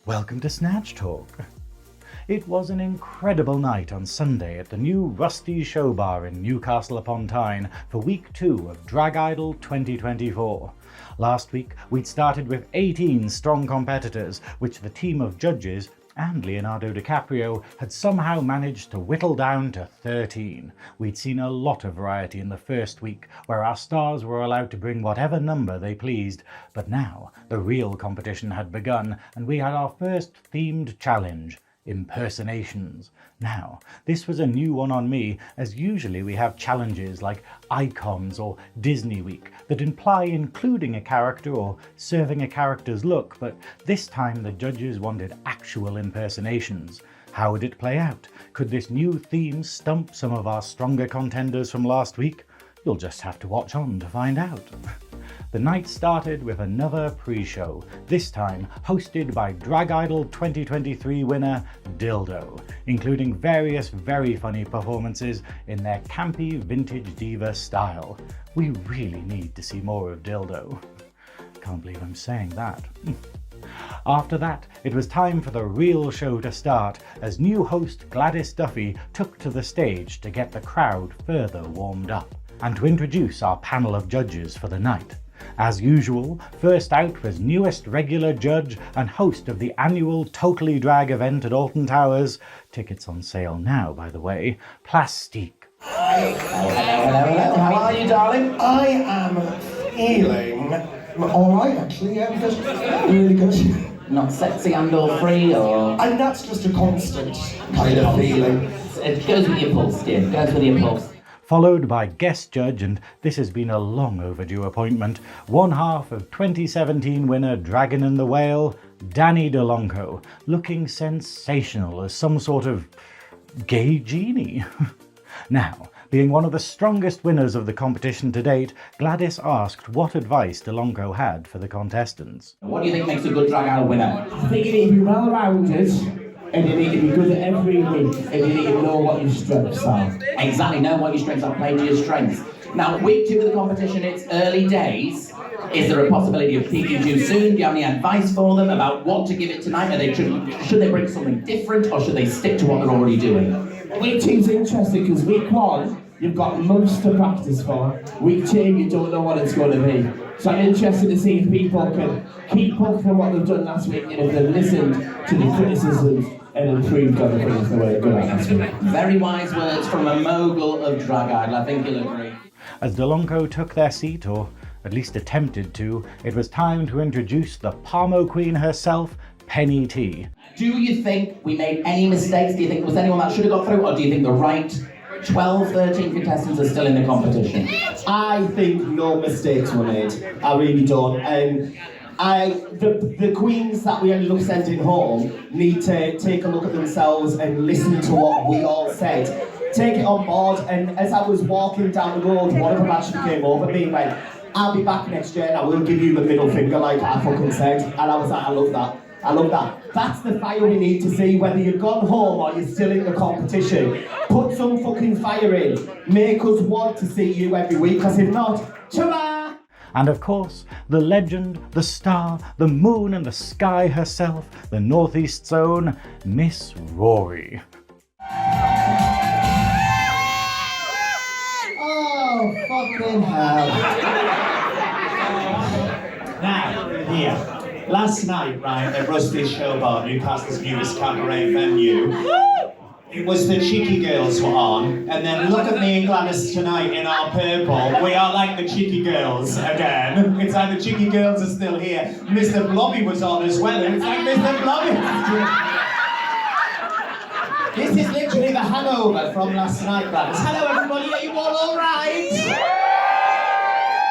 Welcome to Snatch Talk. It was an incredible night on Sunday at the new rusty Showbar in Newcastle upon Tyne for week 2 of Drag Idol 2024. Last week we'd started with 18 strong competitors, which the team of judges and Leonardo DiCaprio had somehow managed to whittle down to 13. We'd seen a lot of variety in the first week, where our stars were allowed to bring whatever number they pleased, but now the real competition had begun and we had our first themed challenge, impersonations. Now, this was a new one on me, as usually we have challenges like Icons or Disney Week that imply including a character or serving a character's look, but this time the judges wanted actual impersonations. How would it play out? Could this new theme stump some of our stronger contenders from last week? You'll just have to watch on to find out. The night started with another pre-show, this time hosted by Drag Idol 2023 winner Dildo, including various very funny performances in their campy vintage diva style. We really need to see more of Dildo. Can't believe I'm saying that. After that, it was time for the real show to start, as new host Gladys Duffy took to the stage to get the crowd further warmed up, and to introduce our panel of judges for the night. As usual, first out was newest regular judge and host of the annual Totally Drag event at Alton Towers, tickets on sale now by the way, Plastique. Hello, how are you, darling? I am feeling alright actually, yeah, because really good. Not sexy and or free or... And that's just a constant kind of feeling. It goes with your pulse, dear, it goes with your pulse. Followed by guest judge, and this has been a long overdue appointment, one half of 2017 winner Dragon and the Whale, Dani Delonco, looking sensational as some sort of gay genie. Now, being one of the strongest winners of the competition to date, Gladys asked what advice Delonco had for the contestants. What do you think makes a good Drag Idol winner? I think you need to be well-rounded, and you need to be good at every week, and you need to know what your strengths are. Exactly, know what your strengths are, play to your strengths. Now, week 2 of the competition, it's early days. Is there a possibility of peaking too soon? Do you have any advice for them about what to give it tonight? Should they bring something different, or should they stick to what they're already doing? Week 2's interesting because week 1, you've got months to practice for. Week 2, you don't know what it's going to be. So I'm interested to see if people can keep up from what they've done last week and if they've listened to the criticisms and improved on the things they were good at last week. Very wise words from a mogul of Drag Idol, I think you'll agree. As Delonco took their seat, or at least attempted to, it was time to introduce the Parmo Queen herself, Penny T. Do you think we made any mistakes? Do you think there was anyone that should have got through, or do you think the right 12, 13 contestants are still in the competition? I think no mistakes were made. I really don't. The queens that we ended up sending home need to take a look at themselves and listen to what we all said. Take it on board, and as I was walking down the road, one of them actually came over to me and went, "I'll be back next year and I will give you the middle finger like I fucking said." And I was like, I love that. I love that. That's the fire we need to see, whether you've gone home or you're still in the competition. Put some fucking fire in. Make us want to see you every week, because if not, ta-ra! And of course, the legend, the star, the moon and the sky herself, the Northeast's own Miss Rory. Oh, fucking hell. Now, here. Last night, right, at Rusty's Showbar, Newcastle's newest cabaret venue, it was the Cheeky Girls were on, and then look at me and Gladys tonight in our purple. We are like the Cheeky Girls again. It's like the Cheeky Girls are still here. Mr. Blobby was on as well, and it's like Mr. Blobby. This is literally the hangover from last night, Gladys. Hello everybody, are you all alright?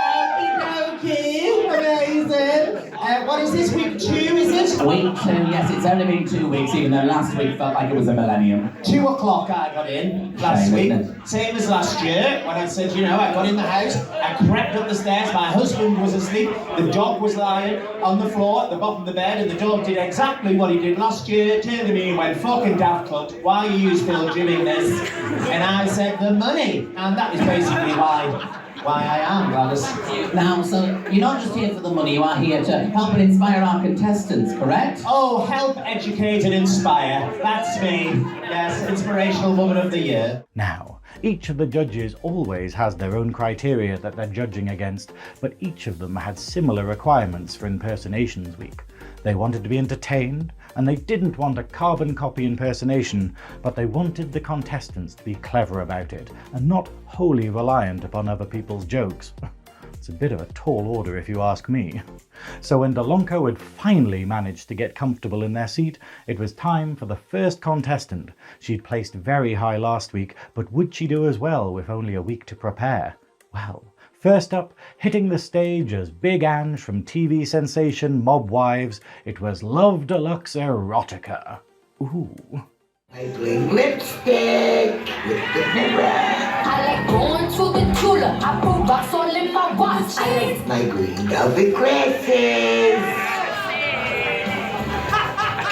Okie dokie, amazing. What is this, week 2, is it? Week 2, yes, it's only been 2 weeks, even though last week felt like it was a millennium. 2 o'clock I got in last week, same as last year, when I said, you know, I got in the house, I crept up the stairs, my husband was asleep, the dog was lying on the floor at the bottom of the bed, and the dog did exactly what he did last year, turned to me and went, "Fucking daft cunt, why are you still doing this?" And I said, "The money," and that is basically why why I am, Gladys. Now, so you're not just here for the money, you are here to help and inspire our contestants, correct? Oh, help, educate and inspire. That's me. Yes, Inspirational Woman of the Year. Now, each of the judges always has their own criteria that they're judging against, but each of them had similar requirements for Impersonations Week. They wanted to be entertained, and they didn't want a carbon copy impersonation, but they wanted the contestants to be clever about it, and not wholly reliant upon other people's jokes. It's a bit of a tall order if you ask me. So when Delonco had finally managed to get comfortable in their seat, it was time for the first contestant. She'd placed very high last week, but would she do as well with only a week to prepare? Well, first up, hitting the stage as Big Ange from TV sensation Mob Wives, it was Love Deluxe Erotica. Ooh. I bring lipstick with the mirror. I like going to the jeweler. I put rocks all in my watch. I like my green velvet dresses.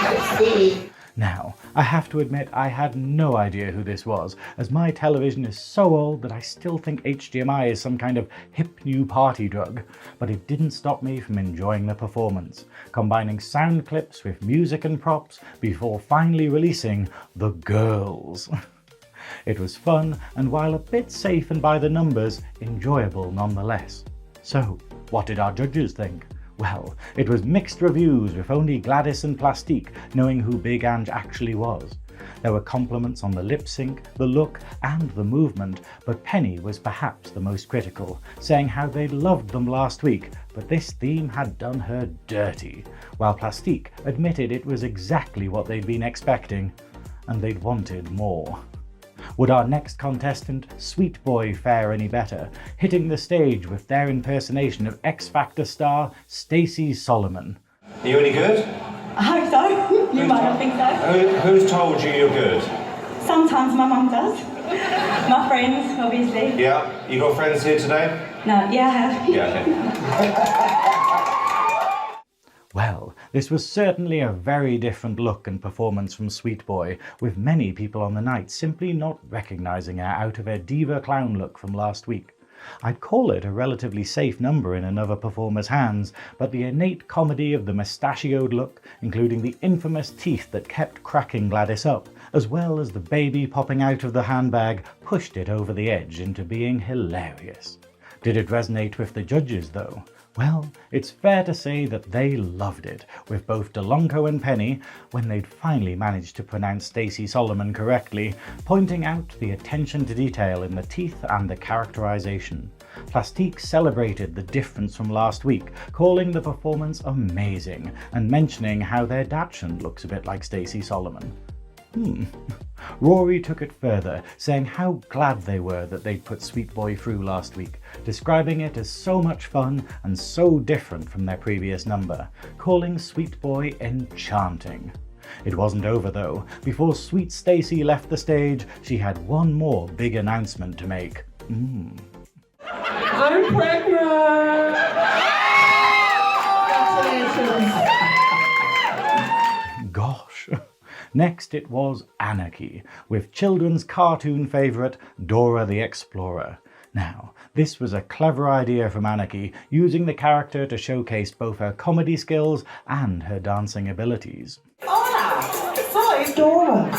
Let's see. Now, I have to admit I had no idea who this was, as my television is so old that I still think HDMI is some kind of hip new party drug, but it didn't stop me from enjoying the performance, combining sound clips with music and props before finally releasing The Girls. It was fun, and while a bit safe and by the numbers, enjoyable nonetheless. So, what did our judges think? Well, it was mixed reviews, with only Gladys and Plastique knowing who Big Ange actually was. There were compliments on the lip sync, the look, and the movement, but Penny was perhaps the most critical, saying how they loved them last week, but this theme had done her dirty, while Plastique admitted it was exactly what they'd been expecting, and they'd wanted more. Would our next contestant, Sweet Boy, fare any better, hitting the stage with their impersonation of X Factor star Stacey Solomon? Are you any good? I hope so. You might not think so. Who's told you you're good? Sometimes my mum does. My friends, obviously. Yeah? You got friends here today? No, yeah, I have. Yeah, okay. Well, this was certainly a very different look and performance from Sweet Boy, with many people on the night simply not recognising her out of her diva clown look from last week. I'd call it a relatively safe number in another performer's hands, but the innate comedy of the mustachioed look, including the infamous teeth that kept cracking Gladys up, as well as the baby popping out of the handbag, pushed it over the edge into being hilarious. Did it resonate with the judges though? Well, it's fair to say that they loved it, with both Delonco and Penny, when they'd finally managed to pronounce Stacey Solomon correctly, pointing out the attention to detail in the teeth and the characterization. Plastique celebrated the difference from last week, calling the performance amazing, and mentioning how their dachshund looks a bit like Stacey Solomon. Rory took it further, saying how glad they were that they'd put Sweet Boy through last week, describing it as so much fun and so different from their previous number, calling Sweet Boy enchanting. It wasn't over though. Before Sweet Stacey left the stage, she had one more big announcement to make. I'm pregnant! Congratulations! Gosh. Next it was Anarchy, with children's cartoon favourite Dora the Explorer. Now, this was a clever idea from Anarchy, using the character to showcase both her comedy skills and her dancing abilities. Hola, soy Dora.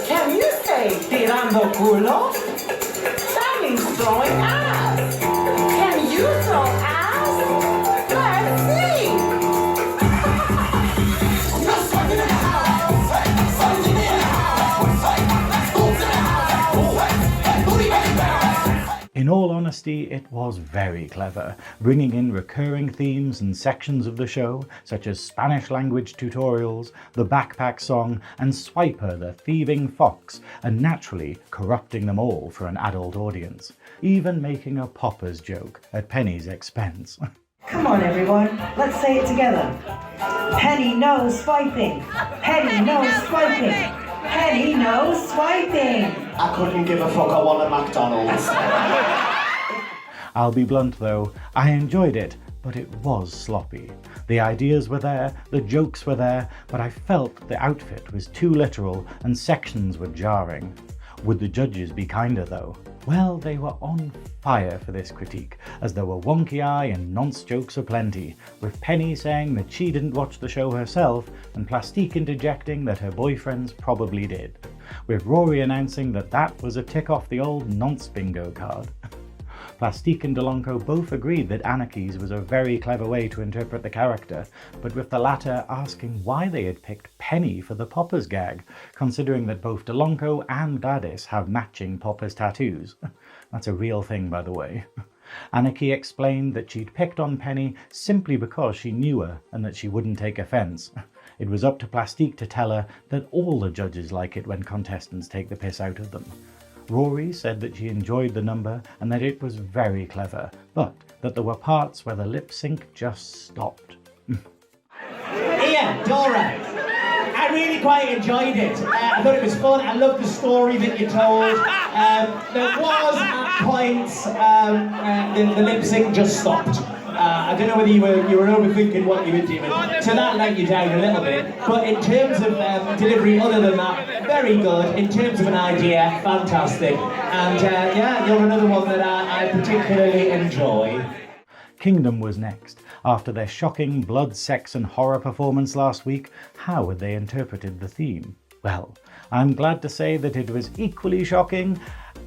Can you say tirando culo? That means throwing ass. Can you throw ass? Let's see. In all honesty, it was very clever, bringing in recurring themes and sections of the show, such as Spanish language tutorials, the backpack song, and Swiper the thieving fox, and naturally corrupting them all for an adult audience, even making a Poppers joke at Penny's expense. Come on everyone, let's say it together. Penny knows swiping. Penny knows swiping. Penny knows swiping. I couldn't give a fuck, I want a McDonald's. I'll be blunt though, I enjoyed it, but it was sloppy. The ideas were there, the jokes were there, but I felt the outfit was too literal and sections were jarring. Would the judges be kinder though? Well, they were on fire for this critique, as there were wonky eye and nonce jokes aplenty, with Penny saying that she didn't watch the show herself and Plastique interjecting that her boyfriends probably did, with Rory announcing that that was a tick off the old nonce bingo card. Plastique and Delonco both agreed that Anarchy's was a very clever way to interpret the character, but with the latter asking why they had picked Penny for the Poppers gag, considering that both Delonco and Gladys have matching Poppers tattoos. That's a real thing, by the way. Anarchy explained that she'd picked on Penny simply because she knew her and that she wouldn't take offence. It was up to Plastique to tell her that all the judges like it when contestants take the piss out of them. Rory said that she enjoyed the number and that it was very clever, but that there were parts where the lip sync just stopped. Ian, Dora, I really quite enjoyed it. I thought it was fun. I loved the story that you told. There was at points the lip sync just stopped. I don't know whether you were overthinking what you were doing, so that let you down a little bit. But in terms of delivery, other than that, very good. In terms of an idea, fantastic. And yeah, you're another one that I particularly enjoy. Kingdom was next. After their shocking blood, sex and horror performance last week, how had they interpreted the theme? Well, I'm glad to say that it was equally shocking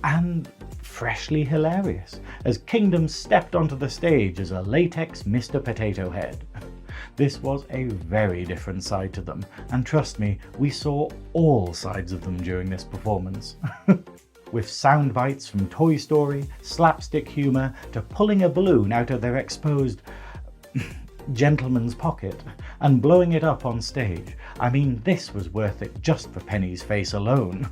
and freshly hilarious, as Kingdom stepped onto the stage as a latex Mr. Potato Head. This was a very different side to them, and trust me, we saw all sides of them during this performance. With sound bites from Toy Story, slapstick humour, to pulling a balloon out of their exposed gentleman's pocket and blowing it up on stage. I mean, this was worth it just for Penny's face alone.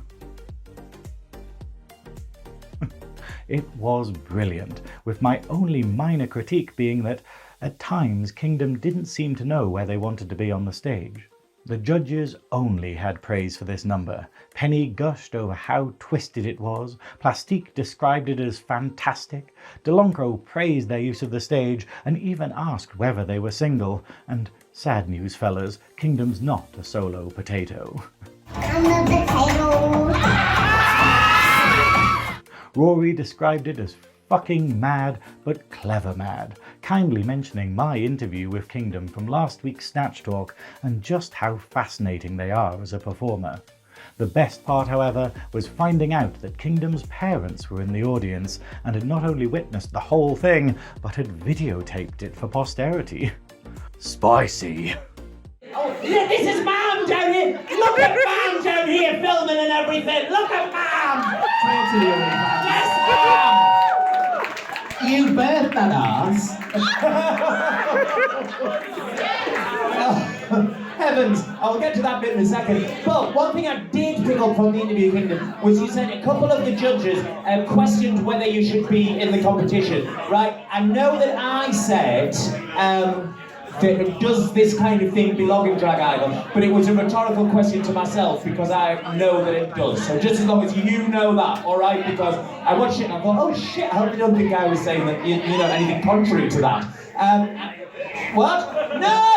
It was brilliant, with my only minor critique being that at times Kingdom didn't seem to know where they wanted to be on the stage. The judges only had praise for this number. Penny gushed over how twisted it was, Plastique described it as fantastic, Delonco praised their use of the stage and even asked whether they were single, and sad news fellas, Kingdom's not a solo potato. I'm a potato. Rory described it as fucking mad, but clever mad, kindly mentioning my interview with Kingdom from last week's SnatchTalk and just how fascinating they are as a performer. The best part, however, was finding out that Kingdom's parents were in the audience and had not only witnessed the whole thing, but had videotaped it for posterity. Spicy. Oh, this is Mom down here! Look at Mom down here filming and everything! Look at Mom! Yes, Mom! You birthed that ass. Oh, heavens, I'll get to that bit in a second. But one thing I did pick up from the interview, Kingdom, was you said a couple of the judges questioned whether you should be in the competition, right? I know that I said, does this kind of thing belong in Drag Idol? But it was a rhetorical question to myself because I know that it does. So just as long as you know that, all right? Because I watched it and I thought, oh shit, I hope you don't think I was saying that, you know, anything contrary to that. What? No!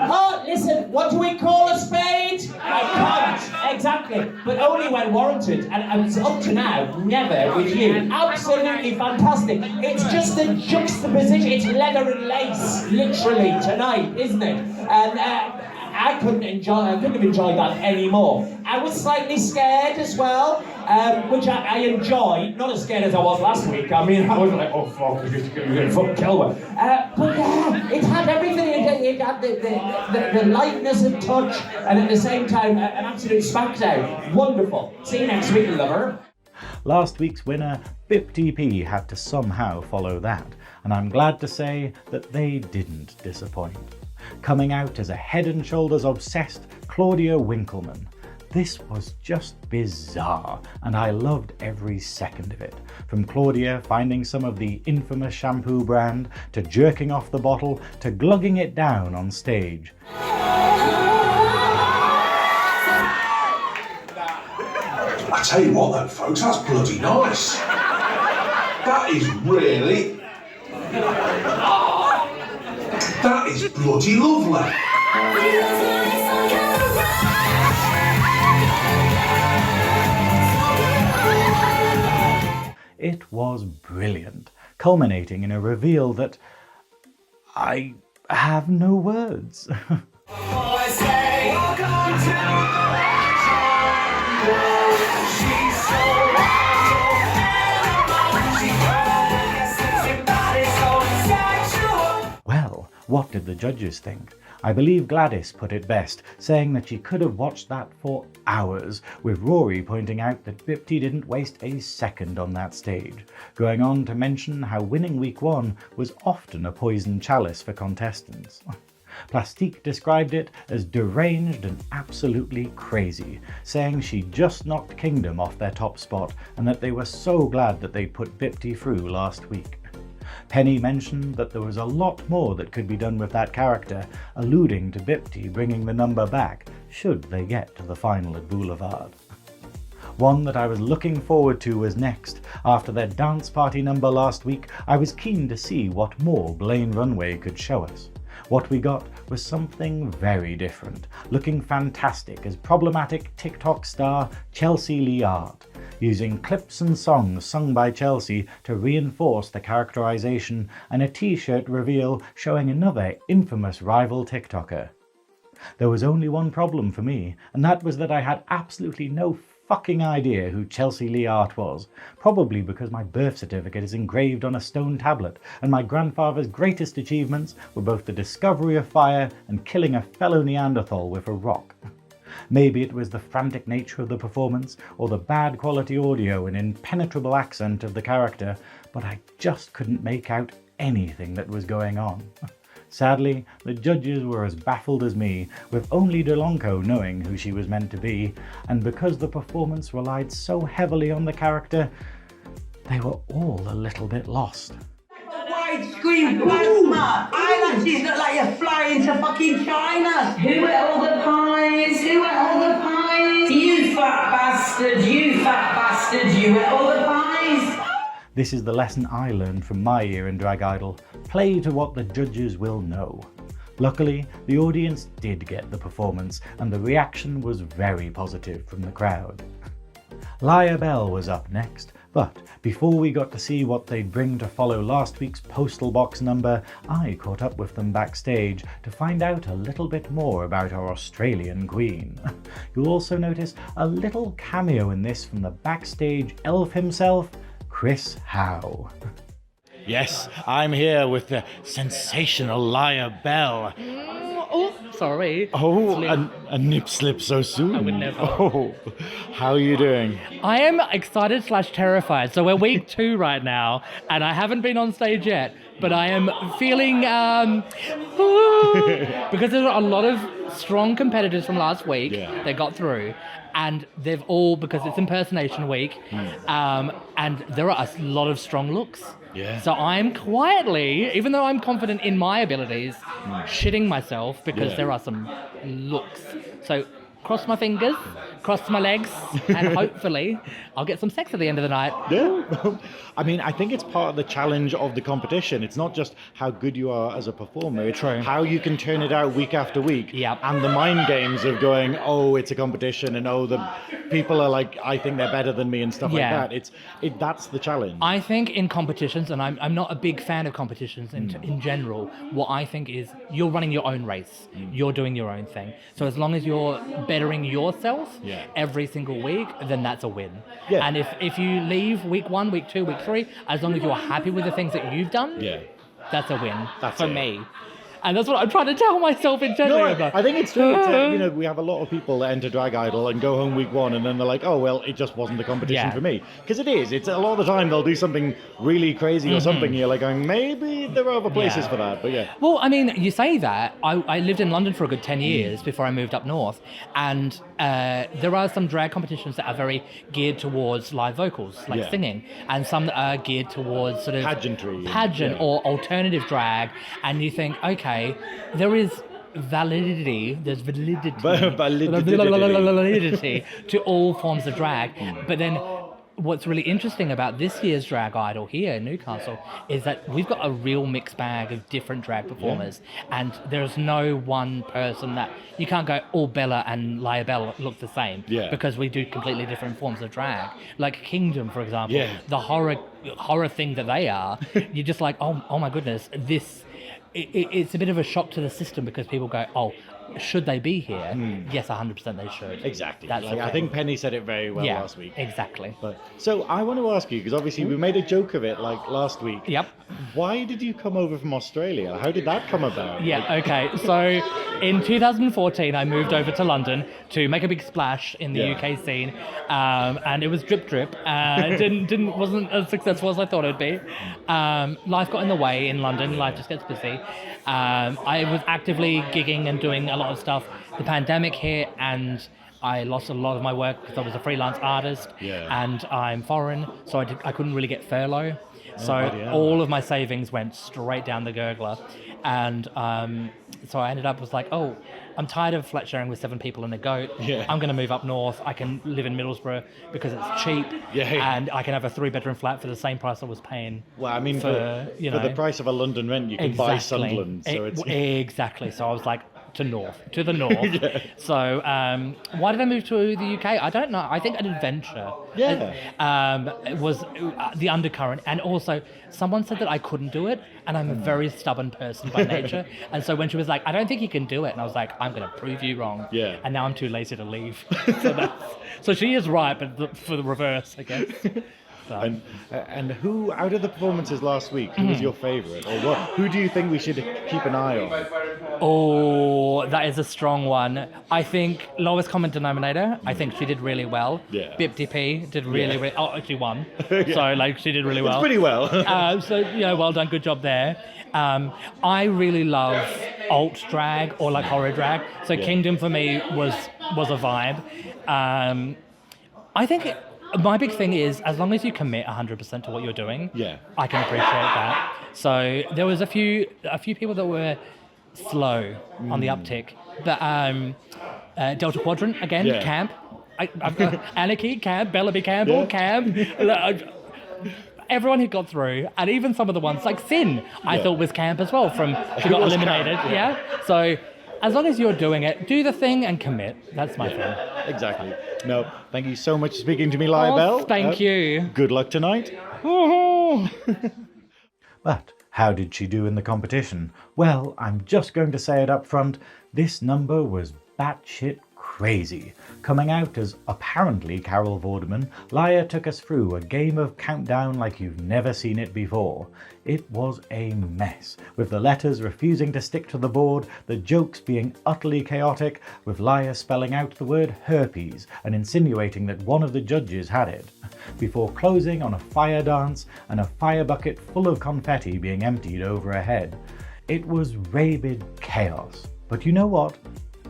Oh, listen, what do we call a spade? I can't, exactly, but only when warranted, and it's up to now, never with you. Absolutely fantastic. It's just the juxtaposition, it's leather and lace, literally, tonight, isn't it? And I couldn't have enjoyed that anymore. I was slightly scared as well, which I enjoyed, not as scared as I was last week. I mean, I was like, oh fuck, you're gonna fucking kill me. But yeah, it had everything. It had the lightness of touch, and at the same time, an absolute smackdown. Wonderful. See you next week, lover. Last week's winner, Bipty P, had to somehow follow that, and I'm glad to say that they didn't disappoint. Coming out as a head and shoulders obsessed Claudia Winkleman. This was just bizarre, and I loved every second of it. From Claudia finding some of the infamous shampoo brand, to jerking off the bottle, to glugging it down on stage. I tell you what though, folks, that's bloody nice. That is really... That is bloody lovely. It was brilliant, culminating in a reveal that I have no words. Well, what did the judges think? I believe Gladys put it best, saying that she could have watched that for hours, with Rory pointing out that Bipty didn't waste a second on that stage, going on to mention how winning week 1 was often a poisoned chalice for contestants. Plastique described it as deranged and absolutely crazy, saying she just knocked Kingdom off their top spot and that they were so glad that they put Bipty through last week. Penny mentioned that there was a lot more that could be done with that character, alluding to Bipty bringing the number back should they get to the final at Boulevard. One that I was looking forward to was next. After their dance party number last week, I was keen to see what more Blane Runway could show us. What we got was something very different, looking fantastic as problematic TikTok star Chelsea Liard, using clips and songs sung by Chelsea to reinforce the characterization, and a t-shirt reveal showing another infamous rival TikToker. There was only one problem for me, and that was that I had absolutely no fucking idea who Chelsea Liard was, probably because my birth certificate is engraved on a stone tablet, and my grandfather's greatest achievements were both the discovery of fire and killing a fellow Neanderthal with a rock. Maybe it was the frantic nature of the performance, or the bad quality audio and impenetrable accent of the character, but I just couldn't make out anything that was going on. Sadly, the judges were as baffled as me, with only Delonco knowing who she was meant to be, and because the performance relied so heavily on the character, they were all a little bit lost. Widescreen plasma! Eyelashes look like you're flying to fucking China! Who ate all the pies? Who ate all the pies? You fat bastard! You fat bastard! You ate all the pies! This is the lesson I learned from my year in Drag Idol. Play to what the judges will know. Luckily, the audience did get the performance, and the reaction was very positive from the crowd. Lya Belle was up next, but before we got to see what they'd bring to follow last week's postal box number, I caught up with them backstage to find out a little bit more about our Australian queen. You'll also notice a little cameo in this from the backstage elf himself, Chris Howe. Yes, I'm here with the sensational Lya Belle. Oh, sorry. Oh, a nip slip so soon. I would never. Oh, how are you doing? I am excited / terrified. So we're week 2 right now, and I haven't been on stage yet, but I am feeling, because there's a lot of strong competitors from last week that got through, and they've all, because it's impersonation week, and there are a lot of strong looks. Yeah. So I'm quietly, even though I'm confident in my abilities, shitting myself because there are some looks. So cross my fingers, cross my legs, and hopefully I'll get some sex at the end of the night. Yeah. I mean, I think it's part of the challenge of the competition. It's not just how good you are as a performer, it's how you can turn it out week after week. Yep. And the mind games of going, oh, it's a competition, and oh, the people are like, I think they're better than me and stuff like that. That's the challenge. I think in competitions, and I'm not a big fan of competitions in general, what I think is you're running your own race. You're doing your own thing. So as long as you're bettering yourself every single week, then that's a win. Yeah. And if you leave week 1, week 2, week 3, as long as you're happy with the things that you've done, that's a win for me. And that's what I'm trying to tell myself in general. No, I think it's true. It's, we have a lot of people that enter Drag Idol and go home week 1 and then they're like, oh, well, it just wasn't a competition for me. Because it is. It's a lot of the time they'll do something really crazy or something. And you're like going, maybe there are other places for that. But Well, I mean, you say that. I lived in London for a good 10 years before I moved up north. And there are some drag competitions that are very geared towards live vocals, like singing. And some that are geared towards sort of pageant or alternative drag. And you think, okay, there is validity to all forms of drag, but then what's really interesting about this year's Drag Idol here in Newcastle is that we've got a real mixed bag of different drag performers, and there's no one person that you can't go, all Bella and Lya Belle look the same, because we do completely different forms of drag. Like Kingdom, for example, the horror thing that they are, you're just like, oh my goodness, it's a bit of a shock to the system, because people go, oh, should they be here? Yes, 100% they should. Exactly. That's I think Penny said it very well last week. Exactly. But so I want to ask you, because obviously we made a joke of it like last week. Yep. Why did you come over from Australia? How did that come about? Yeah, okay. So in 2014, I moved over to London to make a big splash in the UK scene, and it was drip. Wasn't as successful as I thought it'd be. Life got in the way in London. Life just gets busy. I was actively gigging and doing a lot of stuff. The pandemic hit, and I lost a lot of my work because I was a freelance artist, and I'm foreign, so I couldn't really get furlough. So all of my savings went straight down the gurgler, and so I ended up was like, oh, I'm tired of flat sharing with 7 people and a goat. I'm going to move up north. I can live in Middlesbrough because it's cheap, and I can have a 3-bedroom flat for the same price I was paying. Well, I mean, for the price of a London rent, you can buy Sunderland. So exactly. So I was like, to the north. So why did I move to the UK? I don't know. I think an adventure was the undercurrent, and also someone said that I couldn't do it, and I'm a very stubborn person by nature, and so when she was like, I don't think you can do it, and I was like, I'm going to prove you wrong, and now I'm too lazy to leave. So she is right, but for the reverse, I guess. So. And who, out of the performances last week, who was your favourite? Or who do you think we should keep an eye on? Oh, that is a strong one. I think Lois, Common Denominator, I think she did really well. Bipty P did really oh, she won. So, she did really well. It's pretty well. So, well done, good job there. I really love alt drag or horror drag. So Kingdom for me was a vibe. I think... my big thing is, as long as you commit 100% to what you're doing, I can appreciate that. So there was a few people that were slow on the uptick, but Delta Quadrant again, Camp, I've got Anarchy, Camp, Bella B Campbell, Camp. Everyone who got through, and even some of the ones like Sin, I thought was Camp as well. She got eliminated. So. As long as you're doing it, do the thing and commit. That's my thing. Exactly. No, thank you so much for speaking to me, Lya Belle. Thank you. Good luck tonight. But how did she do in the competition? Well, I'm just going to say it up front. This number was batshit crazy. Coming out as apparently Carol Vorderman, Lya took us through a game of countdown like you've never seen it before. It was a mess, with the letters refusing to stick to the board, the jokes being utterly chaotic, with Lya spelling out the word herpes and insinuating that one of the judges had it, before closing on a fire dance and a fire bucket full of confetti being emptied over her head. It was rabid chaos, but you know what?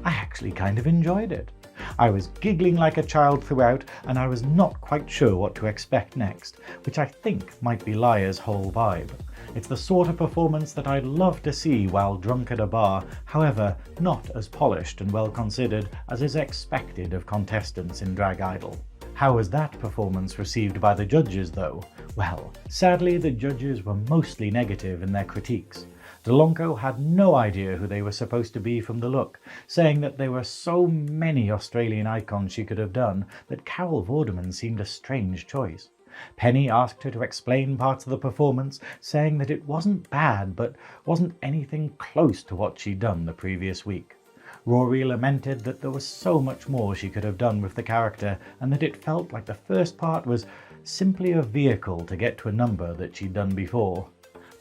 I actually kind of enjoyed it. I was giggling like a child throughout, and I was not quite sure what to expect next, which I think might be Lya's whole vibe. It's the sort of performance that I'd love to see while drunk at a bar, however, not as polished and well considered as is expected of contestants in Drag Idol. How was that performance received by the judges though? Well, sadly the judges were mostly negative in their critiques. Delonco had no idea who they were supposed to be from the look, saying that there were so many Australian icons she could have done that Carol Vorderman seemed a strange choice. Penny asked her to explain parts of the performance, saying that it wasn't bad but wasn't anything close to what she'd done the previous week. Rory lamented that there was so much more she could have done with the character and that it felt like the first part was simply a vehicle to get to a number that she'd done before.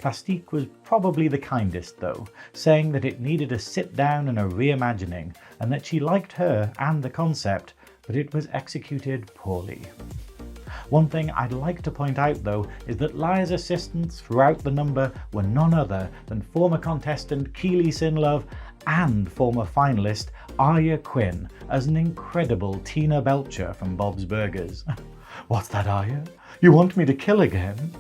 Plastique was probably the kindest though, saying that it needed a sit down and a reimagining, and that she liked her and the concept, but it was executed poorly. One thing I'd like to point out though is that Lya's assistants throughout the number were none other than former contestant Keely Sinlove and former finalist Arya Quinn as an incredible Tina Belcher from Bob's Burgers. What's that, Arya? You want me to kill again?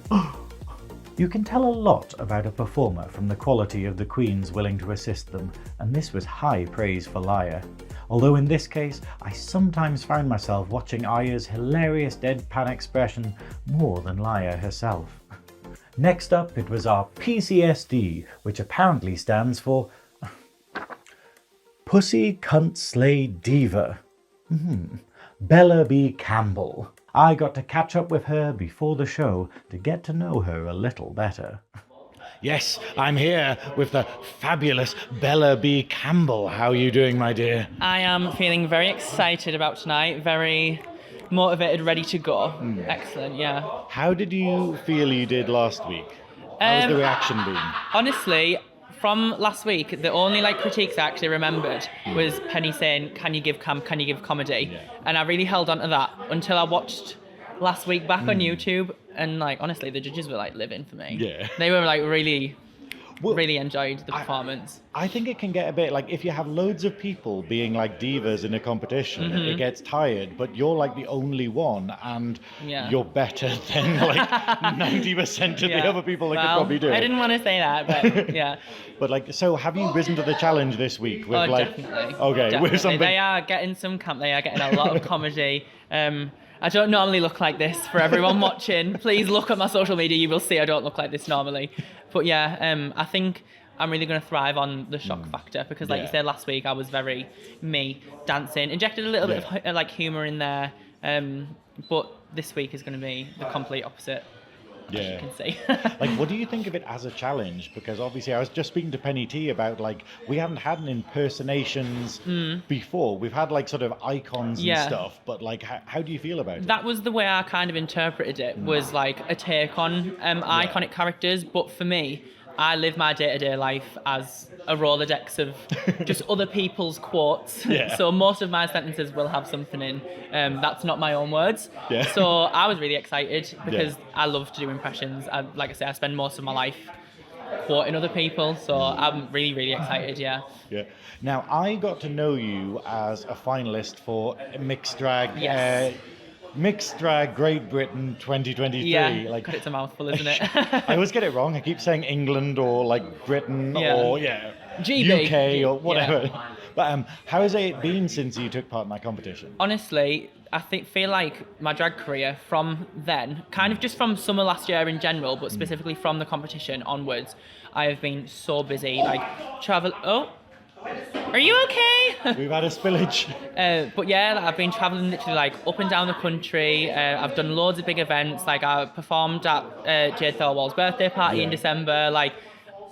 You can tell a lot about a performer from the quality of the queens willing to assist them, and this was high praise for Lya. Although in this case, I sometimes found myself watching Aya's hilarious deadpan expression more than Lya herself. Next up, it was our PCSD, which apparently stands for Pussy Cunt Slay Diva. Bella B Campbell. I got to catch up with her before the show to get to know her a little better. Yes, I'm here with the fabulous Bella B Campbell. How are you doing, my dear? I am feeling very excited about tonight, very motivated, ready to go. Excellent, yeah. How did you feel you did last week? How's the reaction been? Honestly, from last week, the only critiques I actually remembered was Penny saying, can you give comedy? Yeah. And I really held on to that until I watched last week back on YouTube, and honestly, the judges were living for me. Yeah. They were really enjoyed the performance. I think it can get a bit if you have loads of people being divas in a competition, it gets tired, but you're the only one, and you're better than 90% of the other people that could probably do it. I didn't want to say that, but yeah. But so have you risen to the challenge this week with definitely. Okay, definitely. with something? They are getting they are getting a lot of comedy. I don't normally look like this for everyone watching. Please look at my social media, you will see I don't look like this normally. But yeah, I think I'm really going to thrive on the shock factor because you said last week, I was very me, dancing, injected a little bit of humour in there. But this week is going to be the complete opposite. You can see. What do you think of it as a challenge? Because obviously I was just speaking to Penny T about we haven't had an impersonations before. We've had sort of icons and stuff, but how do you feel about it? That was the way I kind of interpreted it, was a take on iconic characters, but for me, I live my day-to-day life as a Rolodex of just other people's quotes. Yeah. So most of my sentences will have something in. That's not my own words. Yeah. So I was really excited because I love to do impressions. Like I say, I spend most of my life quoting other people. So I'm really, really excited, yeah. Now, I got to know you as a finalist for Mixed Drag. Yes. Mixed Drag Great Britain 2023. Yeah, God, it's a mouthful, isn't it? I always get it wrong. I keep saying England or Britain or GB. UK or whatever. But how has it been since you took part in that competition? Honestly, I feel like my drag career from then, kind of just from summer last year in general, but specifically from the competition onwards, I have been so busy. Travel. Oh. Are you okay? We've had a spillage. But yeah, I've been travelling literally up and down the country. I've done loads of big events. I performed at Jade Thorwald's birthday party in December.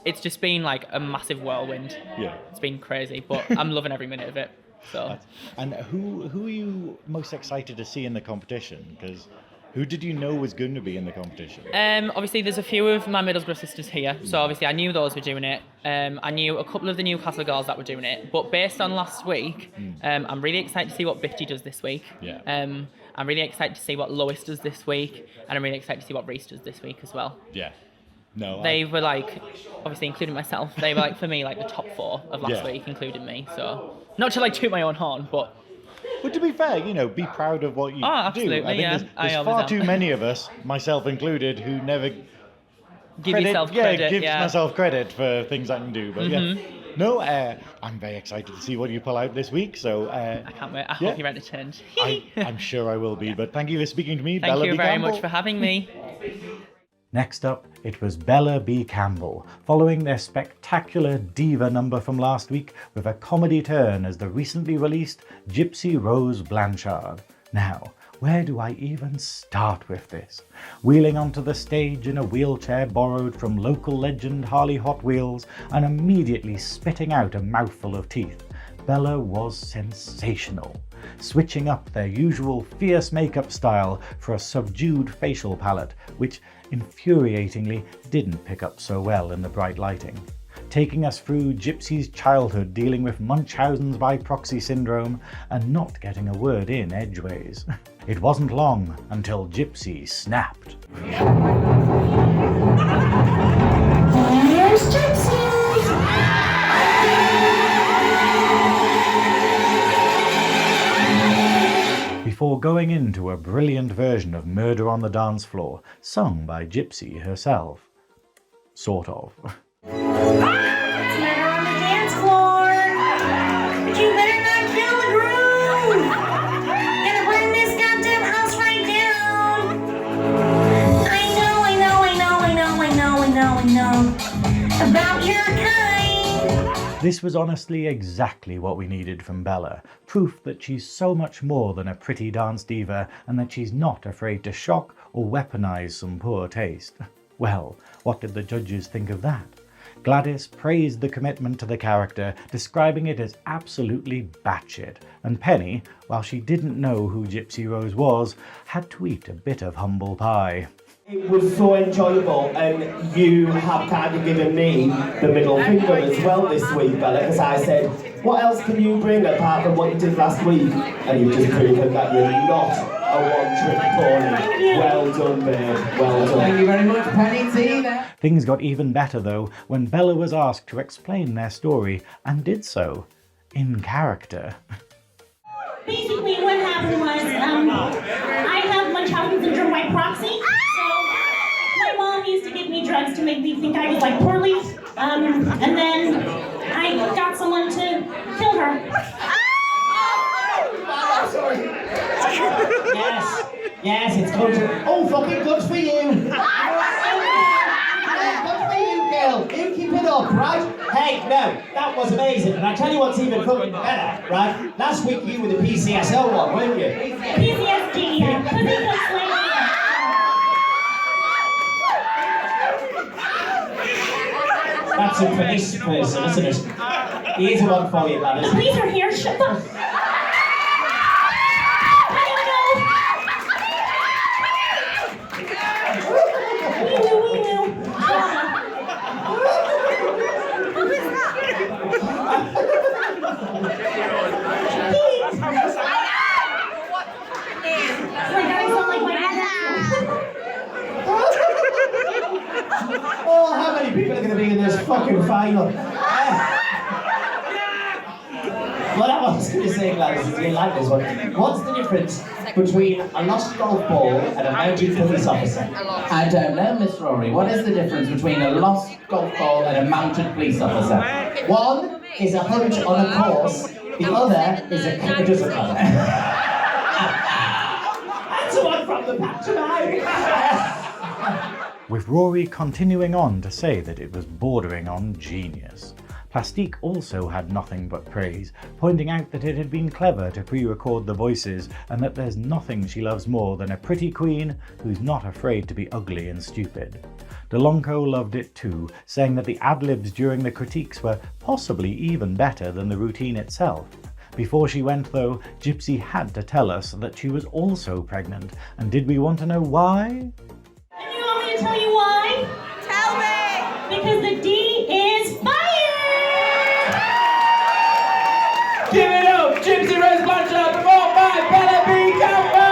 It's just been a massive whirlwind. Yeah. It's been crazy, but I'm loving every minute of it. So. And who are you most excited to see in the competition? Because who did you know was going to be in the competition? Obviously, there's a few of my Middlesbrough sisters here, so obviously I knew those were doing it. I knew a couple of the Newcastle girls that were doing it, but based on last week, I'm really excited to see what Bipty does this week. Yeah. I'm really excited to see what Lois does this week, and I'm really excited to see what Reese does this week as well. Yeah. No. They were obviously including myself, they were for me the top 4 of last week, including me. So not to toot my own horn, but. But to be fair, be proud of what you do. Absolutely, I think there's far too many of us, myself included, who never give myself credit for things I can do. But no, I'm very excited to see what you pull out this week. So I can't wait. I hope you're entertained. I'm sure I will be. But thank you for speaking to me, Thank Bella you B. very Campbell. much for having me. Next up, it was Bella B. Campbell, following their spectacular diva number from last week with a comedy turn as the recently released Gypsy Rose Blanchard. Now, where do I even start with this? Wheeling onto the stage in a wheelchair borrowed from local legend Harley Hot Wheels and immediately spitting out a mouthful of teeth, Bella was sensational, switching up their usual fierce makeup style for a subdued facial palette, which infuriatingly didn't pick up so well in the bright lighting. Taking us through Gypsy's childhood dealing with Munchausen's by proxy syndrome and not getting a word in edgeways. It wasn't long until Gypsy snapped. Here's Gypsy! Before going into a brilliant version of Murder on the Dance Floor, sung by Gypsy herself. Sort of. Murder on the dance floor! But you better not kill the know about your kind. This was honestly exactly what we needed from Bella. Proof that she's so much more than a pretty dance diva and that she's not afraid to shock or weaponize some poor taste. Well, what did the judges think of that? Gladys praised the commitment to the character, describing it as absolutely batshit, and Penny, while she didn't know who Gypsy Rose was, had to eat a bit of humble pie. It was so enjoyable, and you have kind of given me the middle finger as well this week, Bella, because I said, what else can you bring apart from what you did last week? And you've just proven that you're not a one-trick pony. Well done, babe. Well done. Thank you very much, Penny T. There. Things got even better though when Bella was asked to explain their story, and did so in character. Basically, what happened was, I have Munchausen syndrome by proxy. So my mom used to give me drugs to make me think I was like poorly, and then I got someone to kill her. Yes, it's good for... Oh, fucking good for you! Good for you, girl! You keep it up, right? Hey, no, that was amazing, and I tell you what's even fucking better, right? Last week you were the PCSO one, weren't you? PCSD, That's a police person, isn't it? Here's one for you, lad. The police are here, shut the... Oh, how many people are going to be in this fucking final? What I was going to say, Gladys, is you like this one. What's the difference between a lost golf ball and a mounted police officer? I don't know, Miss Rory. What is the difference between a lost golf ball and a mounted police officer? One is a hunt on a course, the other is a doesn't matter. That's the one from the pantomime. With Rory continuing on to say that it was bordering on genius. Plastique also had nothing but praise, pointing out that it had been clever to pre-record the voices and that there's nothing she loves more than a pretty queen who's not afraid to be ugly and stupid. Delonco loved it too, saying that the ad-libs during the critiques were possibly even better than the routine itself. Before she went though, Gypsy had to tell us that she was also pregnant, and did we want to know why? And you want me to tell you why? Tell me! Because the D is fire! Give it up, Gypsy Rose Blanchard, performed by Bella B Campbell!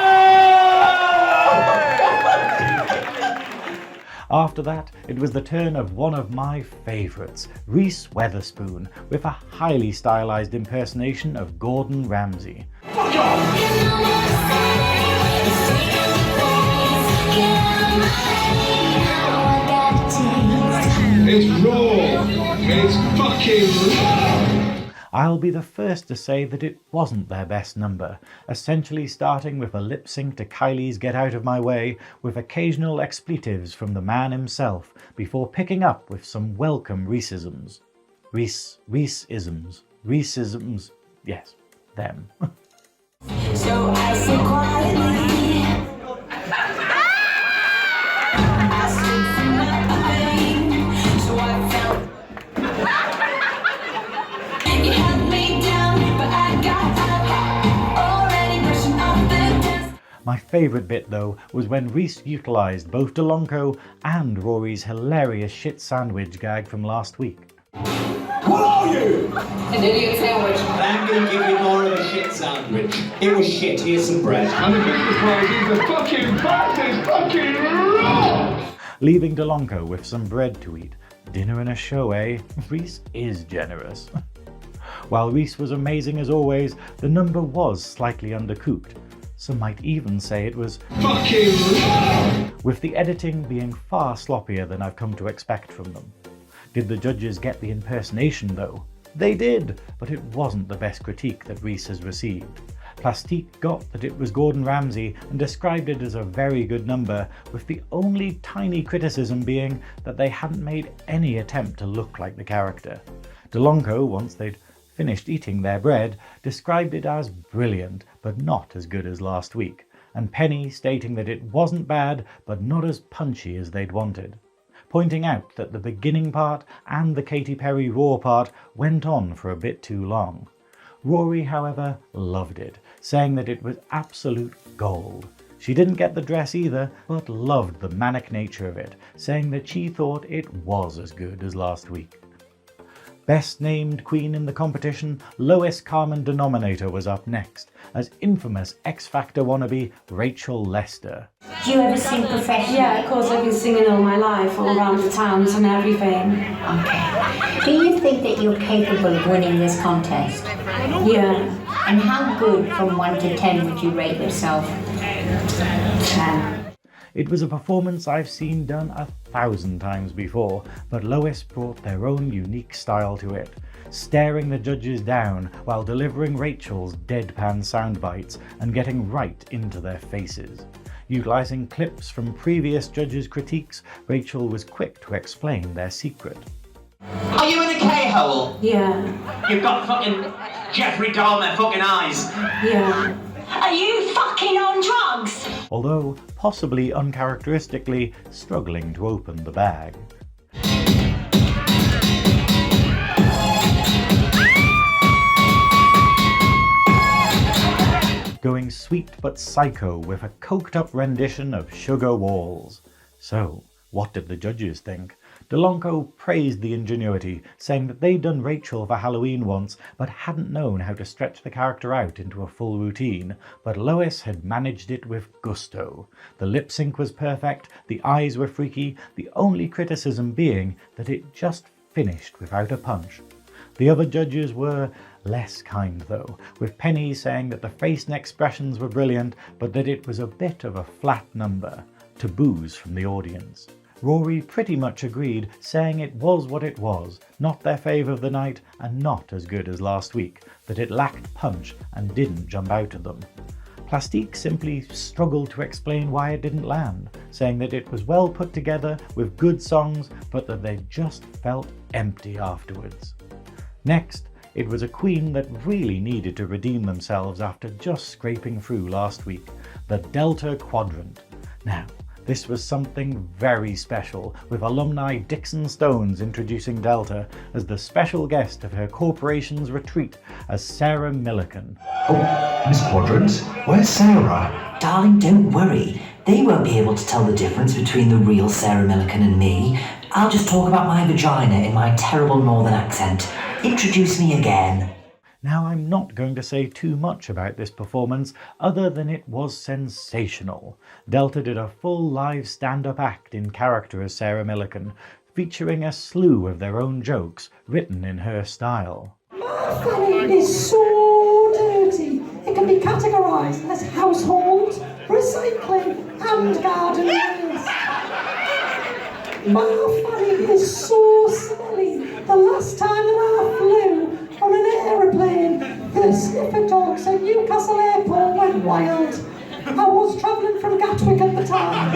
After that, it was the turn of one of my favourites, Reese Wetherspoon, with a highly stylised impersonation of Gordon Ramsay. Fuck off! It's raw! It's fucking raw! I'll be the first to say that it wasn't their best number, essentially starting with a lip sync to Kylie's Get Out of My Way, with occasional expletives from the man himself, before picking up with some welcome Reeseisms. Reeseisms, yes, them. So I sit quietly. My favourite bit though was when Reese utilised both Delonco and Rory's hilarious shit sandwich gag from last week. What are you? An idiot sandwich. I'm going to give you more of a shit sandwich. It was shit, here's some bread. And the biggest prize is the fucking fact is fucking raw! Leaving Delonco with some bread to eat. Dinner and a show, eh? Reese is generous. While Reese was amazing as always, the number was slightly undercooked. Some might even say it was fucking raw! With the editing being far sloppier than I've come to expect from them. Did the judges get the impersonation though? They did, but it wasn't the best critique that Reese has received. Plastique got that it was Gordon Ramsay and described it as a very good number, with the only tiny criticism being that they hadn't made any attempt to look like the character. Delonco, once they'd finished eating their bread, described it as brilliant, but not as good as last week, and Penny stating that it wasn't bad, but not as punchy as they'd wanted, pointing out that the beginning part and the Katy Perry Raw part went on for a bit too long. Rory, however, loved it, saying that it was absolute gold. She didn't get the dress either, but loved the manic nature of it, saying that she thought it was as good as last week. Best named queen in the competition, Lois Carmen Denominator was up next, as infamous X Factor wannabe Rachel Lester. Do you ever sing professionally? Yeah, of course, I've been singing all my life, all around the towns and everything. Okay. Do you think that you're capable of winning this contest? Yeah. And how good, from 1 to 10, would you rate yourself? 10. It was a performance I've seen done 1,000 times before, but Lois brought their own unique style to it, staring the judges down while delivering Rachel's deadpan sound bites and getting right into their faces. Utilising clips from previous judges' critiques, Rachel was quick to explain their secret. Are you in a K-hole? Yeah. You've got fucking Jeffrey Dahmer fucking eyes. Yeah. Are you fucking on drugs? Although possibly uncharacteristically struggling to open the bag. Going sweet but psycho with a coked up rendition of Sugar Walls. So, what did the judges think? Delonco praised the ingenuity, saying that they'd done Rachel for Halloween once, but hadn't known how to stretch the character out into a full routine, but Lois had managed it with gusto. The lip sync was perfect, the eyes were freaky, the only criticism being that it just finished without a punch. The other judges were less kind though, with Penny saying that the face and expressions were brilliant, but that it was a bit of a flat number, to boos from the audience. Rory pretty much agreed, saying it was what it was, not their favour of the night and not as good as last week, that it lacked punch and didn't jump out at them. Plastique simply struggled to explain why it didn't land, saying that it was well put together with good songs, but that they just felt empty afterwards. Next, it was a queen that really needed to redeem themselves after just scraping through last week, the Delta Quadrant. Now, this was something very special, with alumni Dixon Stones introducing Delta as the special guest of her corporation's retreat as Sarah Millican. Oh, Miss Quadrant, where's Sarah? Darling, don't worry. They won't be able to tell the difference between the real Sarah Millican and me. I'll just talk about my vagina in my terrible northern accent. Introduce me again. Now, I'm not going to say too much about this performance other than it was sensational. Delta did a full live stand-up act in character as Sarah Millican, featuring a slew of their own jokes written in her style. My family is so dirty, it can be categorised as household, recycling and garden waste. My family is so smelly, the last time that I flew on an aeroplane, the sniffer dogs at Newcastle airport went wild. I was travelling from Gatwick at the time.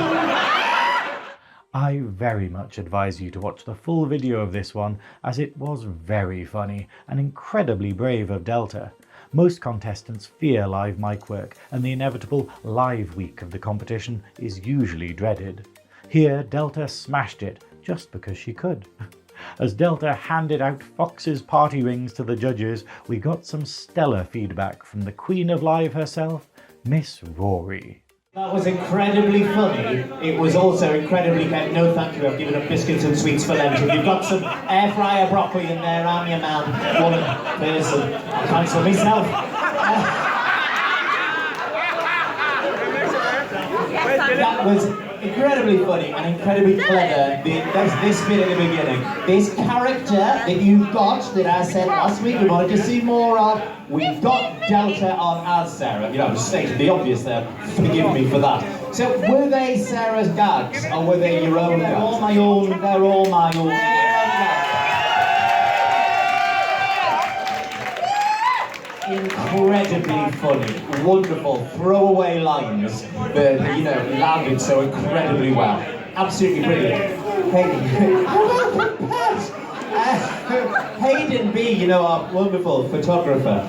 I very much advise you to watch the full video of this one, as it was very funny and incredibly brave of Delta. Most contestants fear live mic work, and the inevitable live week of the competition is usually dreaded. Here, Delta smashed it just because she could. As Delta handed out Fox's party rings to the judges, we got some stellar feedback from the Queen of Live herself, Miss Rory. That was incredibly funny. It was also incredibly good. No thank you, I've given up biscuits and sweets for Lent. If you've got some air fryer broccoli in there, I'm your man, woman, person. I'll cancel myself. That was incredibly funny and incredibly clever. There's this bit at the beginning. This character that you've got, that I said last week we wanted to see more of, we've got Delta on as Sarah. You know, I stated the obvious there. Forgive me for that. So, were they Sarah's gags, or were they your own gags? They're all my own. They're all my own. incredibly funny, wonderful throwaway lines that, landed so incredibly well. Absolutely brilliant. Hayden B, our wonderful photographer,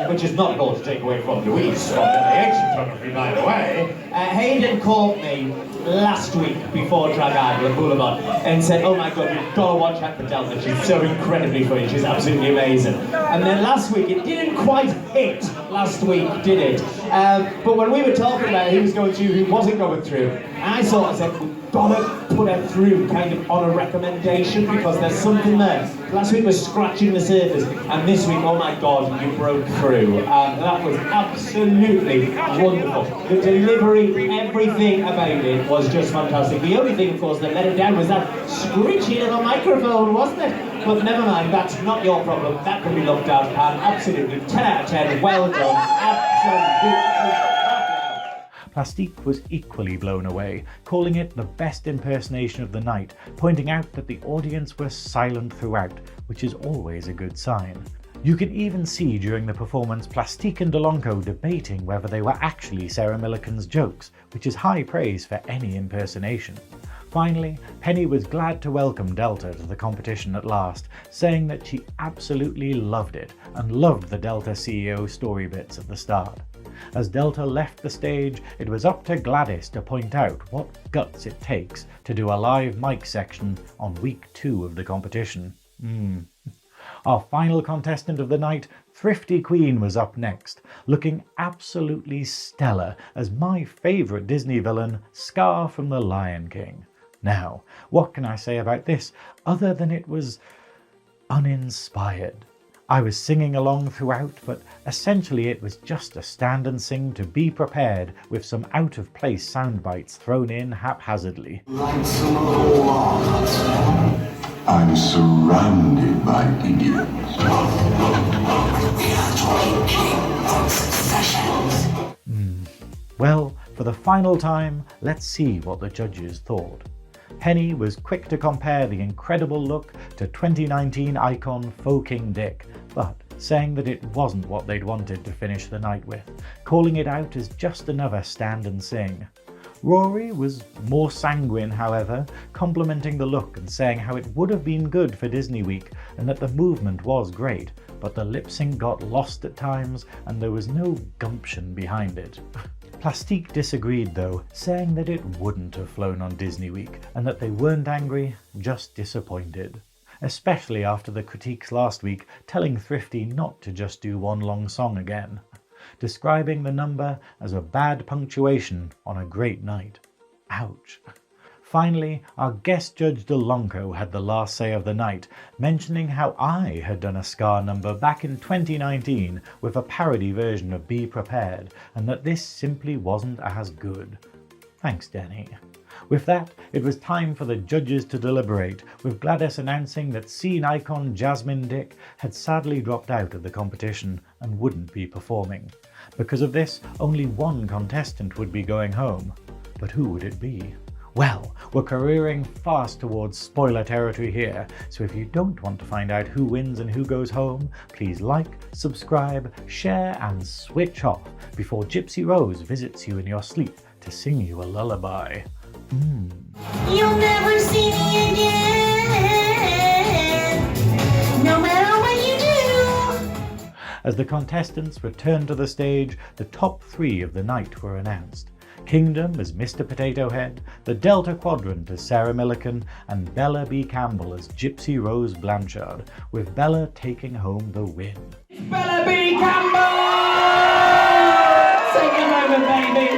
which is not at all to take away from Louise from the photography, by the way. Hayden called me last week before Drag Idol at Boulevard and said, "Oh my God, you've got to watch out for Delta. She's so incredibly funny. She's absolutely amazing." And then last week, it didn't quite hit last week, did it? But when we were talking about who was going through, who wasn't going through, I sort of said, we've got to put her through kind of on a recommendation because there's something there. Last week was scratching the surface, and this week, oh my God, you broke through. That was absolutely wonderful. The delivery, everything about it was just fantastic. The only thing, of course, that let it down was that screechy little microphone, wasn't it? But never mind, that's not your problem. That can be looked at, and absolutely 10 out of 10, well done, absolutely. Plastique was equally blown away, calling it the best impersonation of the night, pointing out that the audience were silent throughout, which is always a good sign. You can even see during the performance Plastique and Delonco debating whether they were actually Sarah Millican's jokes, which is high praise for any impersonation. Finally, Penny was glad to welcome Delta to the competition at last, saying that she absolutely loved it and loved the Delta CEO story bits at the start. As Delta left the stage, it was up to Gladys to point out what guts it takes to do a live mic section on week 2 of the competition. Our final contestant of the night, Thrifty Queen, was up next, looking absolutely stellar as my favourite Disney villain, Scar from The Lion King. Now, what can I say about this other than it was uninspired? I was singing along throughout, but essentially it was just a stand and sing to be prepared with some out-of-place sound bites thrown in haphazardly. I'm surrounded by idiots. Well, for the final time, let's see what the judges thought. Penny was quick to compare the incredible look to 2019 icon Faux King Dick, but saying that it wasn't what they'd wanted to finish the night with, calling it out as just another stand and sing. Rory was more sanguine, however, complimenting the look and saying how it would have been good for Disney Week and that the movement was great, but the lip sync got lost at times and there was no gumption behind it. Plastique disagreed though, saying that it wouldn't have flown on Disney Week and that they weren't angry, just disappointed. Especially after the critiques last week telling Thrifty not to just do one long song again, describing the number as a bad punctuation on a great night. Ouch. Finally, our guest judge Delonco had the last say of the night, mentioning how I had done a Scar number back in 2019 with a parody version of Be Prepared, and that this simply wasn't as good. Thanks, Dani. With that, it was time for the judges to deliberate, with Gladys announcing that scene icon Jasmine Dick had sadly dropped out of the competition and wouldn't be performing. Because of this, only one contestant would be going home. But who would it be? Well, we're careering fast towards spoiler territory here, so if you don't want to find out who wins and who goes home, please like, subscribe, share and switch off before Gypsy Rose visits you in your sleep to sing you a lullaby. You'll never see me again, no matter what you do. As the contestants returned to the stage, the top 3 of the night were announced. Kingdom as Mr. Potato Head, the Delta Quadrant as Sarah Millican, and Bella B Campbell as Gypsy Rose Blanchard, with Bella taking home the win. Bella B Campbell! Take a moment, baby.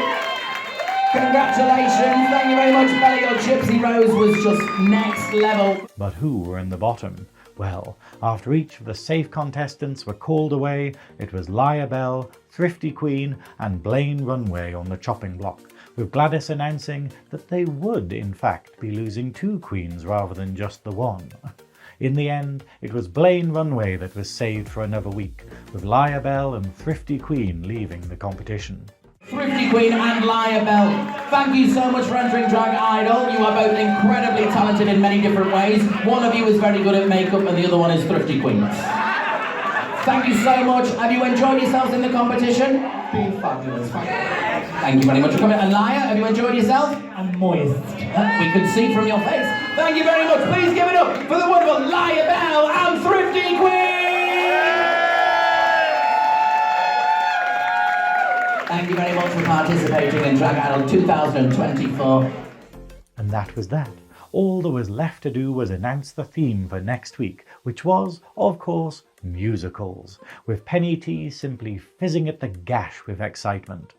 Congratulations, thank you very much, Bella. Your Gypsy Rose was just next level. But who were in the bottom? Well, after each of the safe contestants were called away, it was Lya Belle, Thrifty Queen and Blane Runway on the chopping block, with Gladys announcing that they would in fact be losing 2 queens rather than just the one. In the end, it was Blane Runway that was saved for another week, with Lya Belle and Thrifty Queen leaving the competition. Thrifty Queen and Lya Belle, thank you so much for entering Drag Idol. You are both incredibly talented in many different ways. One of you is very good at makeup and the other one is Thrifty Queen. Thank you so much. Have you enjoyed yourselves in the competition? Been fabulous. Thank you very much for coming. And Lya, have you enjoyed yourself? I'm moist. We can see from your face. Thank you very much. Please give it up for the wonderful Lya Belle and Thrifty Queen! Thank you very much for participating in Drag Idol 2024. And that was that. All there was left to do was announce the theme for next week, which was, of course, musicals, with Penny T simply fizzing at the gash with excitement.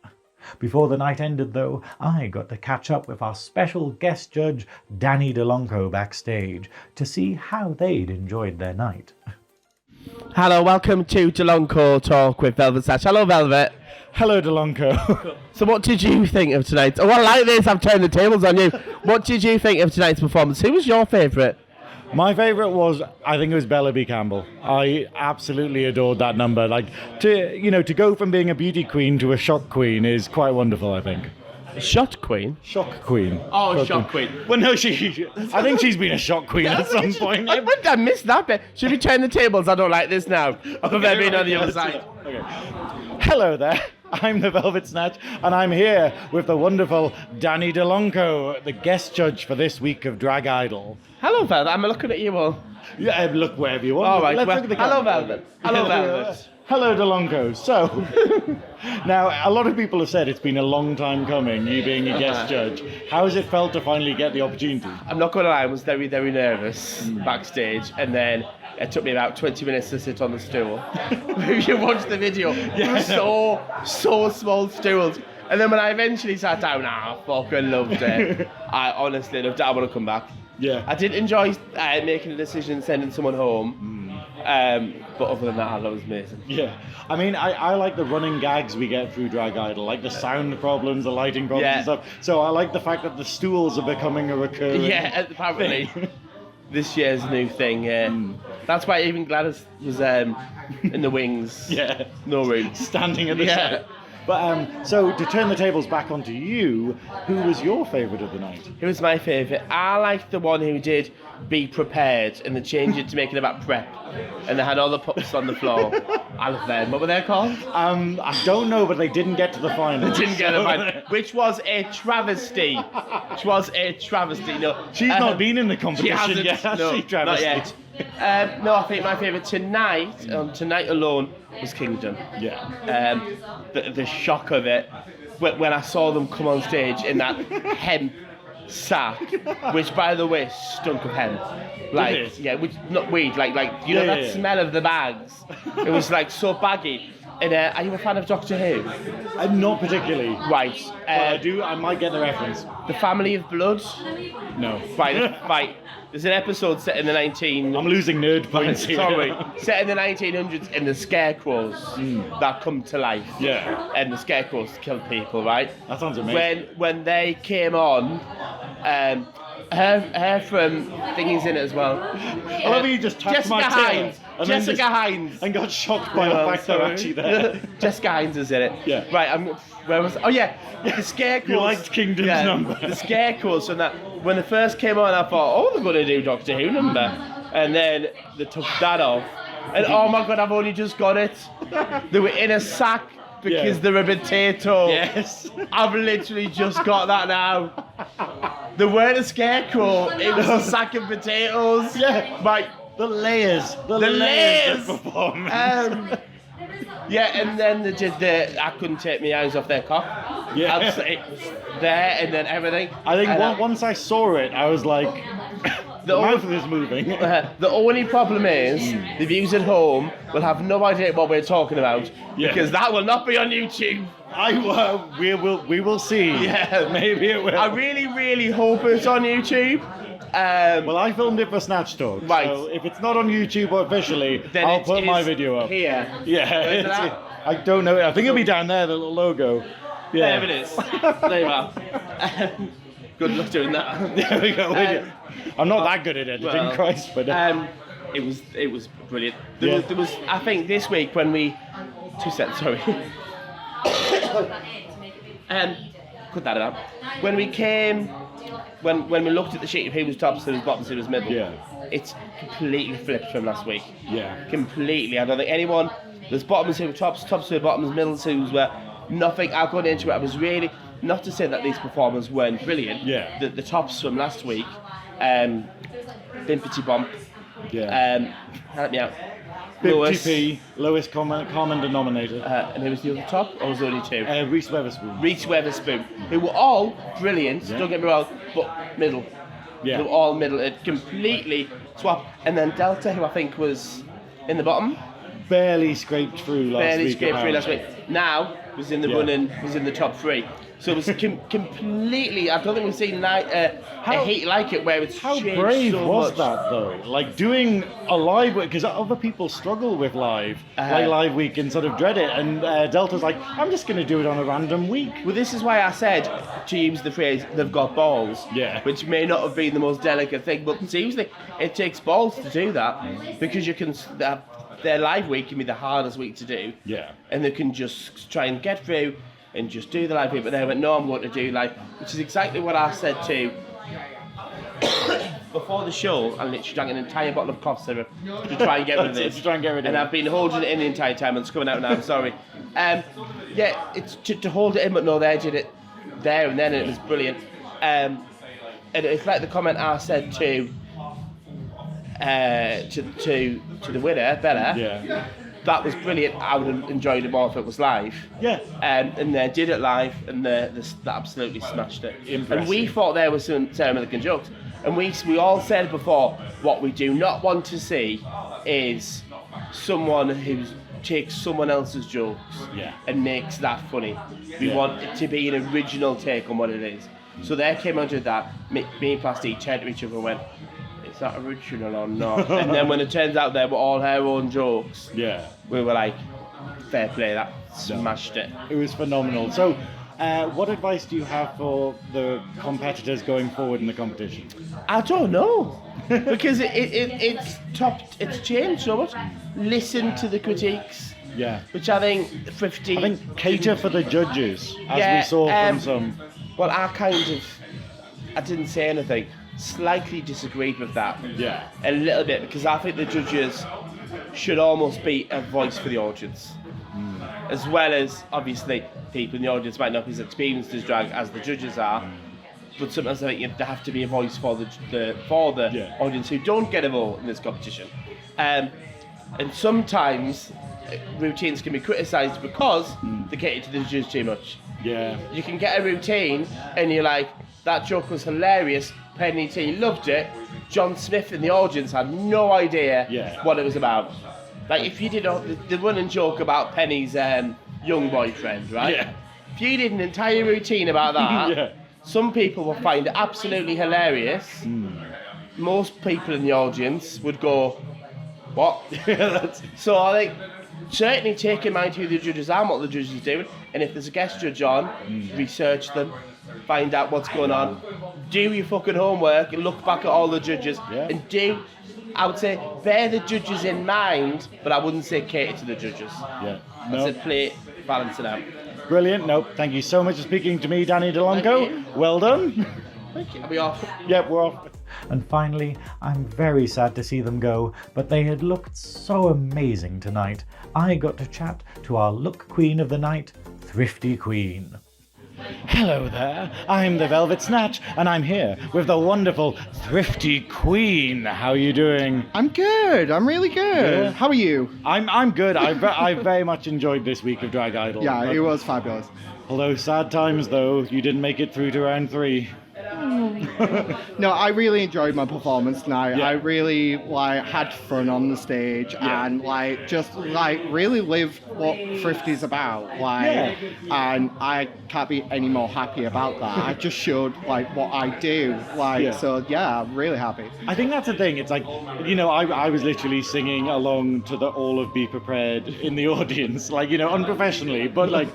Before the night ended, though, I got to catch up with our special guest judge, Dani Delonco, backstage to see how they'd enjoyed their night. Hello, welcome to Delonco Talk with Velvet Snatch. Hello, Velvet. Hello, Delonco. So what did you think of tonight? Oh, well, like this, I've turned the tables on you. What did you think of tonight's performance? Who was your favourite? My favourite was, I think it was Bella B Campbell. I absolutely adored that number. Like, to go from being a beauty queen to a shock queen is quite wonderful, I think. Shot queen? Shock queen. Oh, shock queen. Well, no, I think she's been a shock queen at some point. I missed that bit. Should we turn the tables? I don't like this now. I've okay, been on the other side. Okay. Hello there. I'm the Velvet Snatch, and I'm here with the wonderful Dani Delonco, the guest judge for this week of Drag Idol. Hello, Velvet. I'm looking at you all. Yeah, look wherever you want. All right. Let's look at the camera. Hello, Velvet. Hello, Velvet. Hello, Delonco. So, now, a lot of people have said it's been a long time coming, you being a guest judge. How has it felt to finally get the opportunity? I'm not going to lie, I was very, very nervous backstage, and then it took me about 20 minutes to sit on the stool. If you watch the video, so small stools. And then when I eventually sat down, I fucking loved it. I honestly loved it. I want to come back. Yeah. I did enjoy making a decision, sending someone home. But other than that, that was amazing. Yeah. I mean, I like the running gags we get through Drag Idol, like the sound problems, the lighting problems and stuff. So I like the fact that the stools are becoming a recurring apparently. This year's new thing, That's why even Gladys was in the wings. Yeah. No room. Standing at the side. But so to turn the tables back onto you, who was your favourite of the night? Who was my favourite? I liked the one who did Be Prepared and they changed it to make it about prep. And they had all the pups on the floor. I love them. What were they called? I don't know, but they didn't get to the final. They didn't get to the final. Which was a travesty. No, she's not been in the competition yet, has she, Travesty? Not yet. No, I think my favourite tonight alone, was Kingdom. Yeah. The shock of it when I saw them come on stage in that hemp sack, which by the way stunk of hemp. Which not weed, that smell of the bags. It was like so baggy. And are you a fan of Doctor Who? Not particularly. Right. I might get the reference. The Family of Blood? No. Right. There's an episode set in the I'm losing nerd points here. Sorry. Set in the 1900s in the scarecrows that come to life. Yeah. And the scarecrows kill people, right? That sounds amazing. When they came on, her from Thingy's in it as well. I love how you just touched my tail. Jessica Hines. And got shocked by the fact they're actually there. Jessica Hines is in it. Yeah. Right, where was... Oh, yeah. The Scarecrows. You liked Kingdom's number. The Scarecrows from that... When they first came on, I thought, oh, they're going to do Doctor Who number. And then they took that off. And oh my God, I've only just got it. They were in a sack because they're a potato. Yes. I've literally just got that now. They weren't a scarecrow, it was a sack of potatoes. Yeah. Right. The layers of performance. And then they did I couldn't take my eyes off their cock. Yeah. It was there and then everything. I think once I saw it, I was like, the mouth is moving. The only problem is, the viewers at home will have no idea what we're talking about, because that will not be on YouTube. We will see. Yeah, maybe it will. I really, really hope it's on YouTube. Well, I filmed it for SnatchTalk, right. So if it's not on YouTube officially, then I'll put my video up. Here. Yeah. I don't know. I think it'll be down there, the little logo. Yeah. There it is. There you are. Good luck doing that. There we go. I'm not that good at editing, Christ, but it was brilliant. There was I think this week when we 2 sets, sorry. Cut that out. When we came when we looked at the sheet of who was tops, who was bottoms, who was middle, it's completely flipped from last week. Yeah. Completely. I don't think anyone. There's bottoms who were tops, tops who were bottoms, middles who were nothing. I've gone into it. I was really not to say that these performers weren't brilliant. Yeah. The tops from last week, Bipty Bump. Yeah. Help me out. Bipty P, Lois, Carmen, Denominator. And who was the other top? Or was there only two? Reese Wetherspoon. Reese Wetherspoon, who were all brilliant, don't get me wrong, but middle. Yeah. They were all middle. It completely swapped. And then Delta, who I think was in the bottom. Barely scraped through last week. Now was in the running, was in the top 3. So it was completely. I don't think we've seen a heat like it where it's how changed brave so was much. that though? Like doing a live week, because other people struggle with live week and sort of dread it, and Delta's like, I'm just going to do it on a random week. Well, this is why I said to use the phrase "they've got balls," which may not have been the most delicate thing, but seriously, it takes balls to do that because you can. Their live week can be the hardest week to do. Yeah. And they can just try and get through and just do the live week, but they went, no, I'm going to do live, which is exactly what I said to before the show. I literally drank an entire bottle of cough syrup to try and get rid of this. And I've been holding it in the entire time, and it's coming out now, I'm sorry. It's to hold it in, but no, they did it there and then, and it was brilliant. And it's like the comment I said to the winner, Bella. Yeah. That was brilliant. I would have enjoyed it more if it was live. Yeah. And they did it live, and they absolutely smashed it. Impressive. And we thought there was some Sarah Millican jokes. And we all said before, what we do not want to see is someone who takes someone else's jokes and makes that funny. We want it to be an original take on what it is. So they came out with that. Me and Plasty turned to each other and went, is that original or not? And then when it turns out they were all her own jokes, we were like, fair play, that smashed it. It was phenomenal. So, what advice do you have for the competitors going forward in the competition? I don't know, because it's changed so much. Listen to the critiques. Yeah. Which I think Thrifty. I think cater for the judges, as we saw from some. Well, I didn't say anything. Slightly disagreed with that. Yeah. A little bit, because I think the judges should almost be a voice for the audience. As well as, obviously, people in the audience might not be as experienced as drag as the judges are, but sometimes I think you have to be a voice for the audience who don't get a vote in this competition. And sometimes routines can be criticised because they cater to the judges too much. Yeah. You can get a routine and you're like, that joke was hilarious, Penny T loved it, John Smith in the audience had no idea what it was about. Like if you did the running joke about Penny's young boyfriend, right? Yeah. If you did an entire routine about that, some people will find it absolutely hilarious. Most people in the audience would go, what? So I think certainly take in mind who the judges are and what the judges are doing, and if there's a guest judge on, research them, find out what's going on, do your fucking homework and look back at all the judges and I would say bear the judges in mind, but I wouldn't say cater to the judges. Yeah. I said play, balance it out. Brilliant. No, thank you so much for speaking to me, Dani Delonco. Well done. Thank you. Are we off? Yep, we're off. And finally, I'm very sad to see them go, but they had looked so amazing tonight. I got to chat to our look queen of the night, Thrifty Queen. Hello there, I'm the Velvet Snatch, and I'm here with the wonderful Thrifty Queen. How are you doing? I'm good, I'm really good. Yeah. How are you? I'm good. I very much enjoyed this week of Drag Idol. Yeah, it was fabulous. Although sad times though, you didn't make it through to round 3. No, I really enjoyed my performance tonight. I really had fun on the stage and just really live what Thrifty's about. And I can't be any more happy about that. I just showed what I do. So I'm really happy. I think that's the thing. It's I was literally singing along to the All of Be Prepared in the audience, unprofessionally, but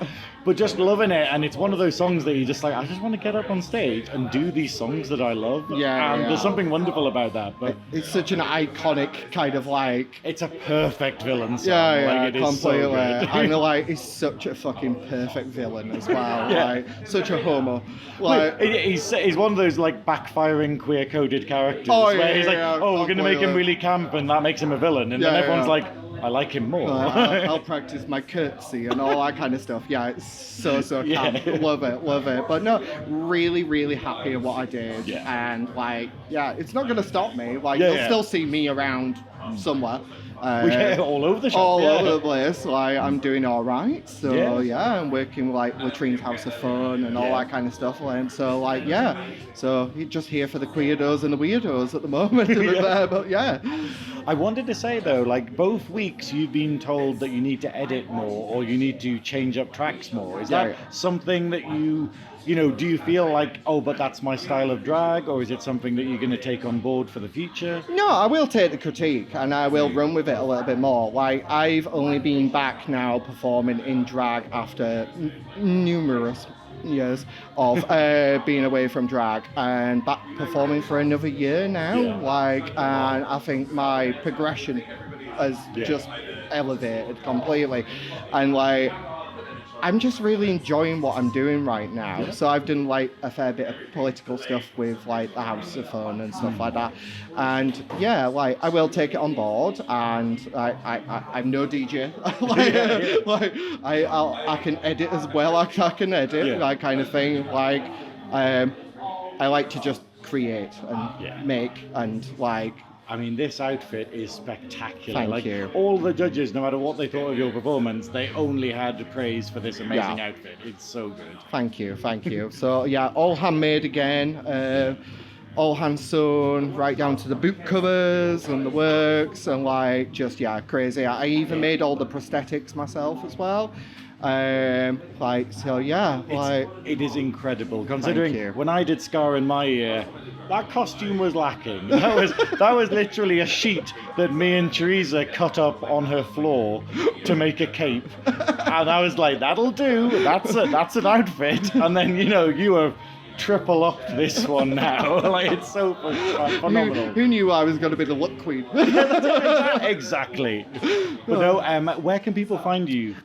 but just loving it. And it's one of those songs that you just like, I just want to get up on stage and do these songs that I love. And there's something wonderful about that. But it's such an iconic kind of like... It's a perfect villain song. Yeah, like, it completely. is so good. And like, he's such a fucking perfect villain as well. Yeah. Like, such a homo. Like, he's one of those like backfiring queer-coded characters where he's like, we're going to make him really camp and that makes him a villain. And then everyone's like, I like him more. I'll practice my curtsy and all that kind of stuff. Yeah, it's so camp. Love it. But no, really, really happy with what I did. Yeah. And like, it's not going to stop me. Like, you'll still see me around somewhere. All over the shop. All over the place. Like, I'm doing all right. So I'm working with like Latrine's House of Fun and all that kind of stuff. And so like, so you're just here for the queerdos and the weirdos at the moment. But I wanted to say though, like both weeks you've been told that you need to edit more or you need to change up tracks more. Is that something that you know, do you feel like, but that's my style of drag, or is it something that you're going to take on board for the future? No, I will take the critique and I will run with it a little bit more. Like, I've only been back now performing in drag after numerous years of being away from drag and back performing for another year now. And I think my progression has just elevated completely. And like, I'm just really enjoying what I'm doing right now. So I've done like a fair bit of political stuff with like the House of Fun and stuff like that. And like I will take it on board. And I'm no DJ. I can edit as well as I can edit, that kind of thing. Like I like to just create and make and like. I mean, this outfit is spectacular. Thank you. All the judges, no matter what they thought of your performance, they only had praise for this amazing outfit. It's so good. Thank you. So all handmade again, all hand sewn, right down to the boot covers and the works, and like just crazy. I even made all the prosthetics myself as well. It is incredible considering when I did Scar in my year, that costume was lacking. That was literally a sheet that me and Teresa cut up on her floor to make a cape, and I was like, that'll do. That's an outfit. And then you have triple up this one now. Like, it's so phenomenal. Who knew I was going to be the look queen? Exactly. But no, where can people find you?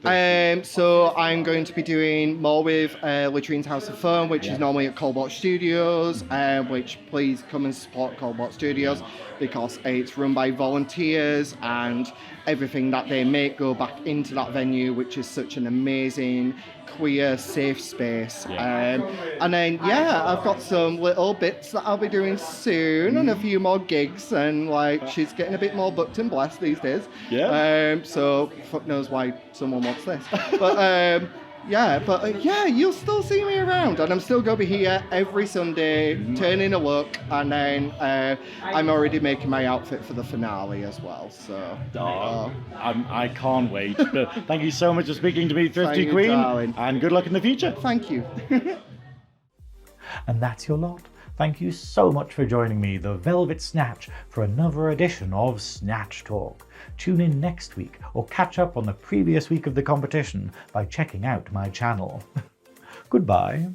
So I'm going to be doing more with Latrine's House of Fun, which is normally at Cobalt Studios, which please come and support Cobalt Studios because it's run by volunteers and everything that they make go back into that venue, which is such an amazing queer safe space. And then I've got some little bits that I'll be doing soon and a few more gigs, and like she's getting a bit more booked and blessed these days. So fuck knows why someone wants this. But you'll still see me around, and I'm still going to be here every Sunday, turning a look, and then I'm already making my outfit for the finale as well. So I can't wait. But thank you so much for speaking to me, Thrifty Queen, and good luck in the future. Thank you. And that's your lot. Thank you so much for joining me, the Velvet Snatch, for another edition of Snatch Talk. Tune in next week or catch up on the previous week of the competition by checking out my channel. Goodbye.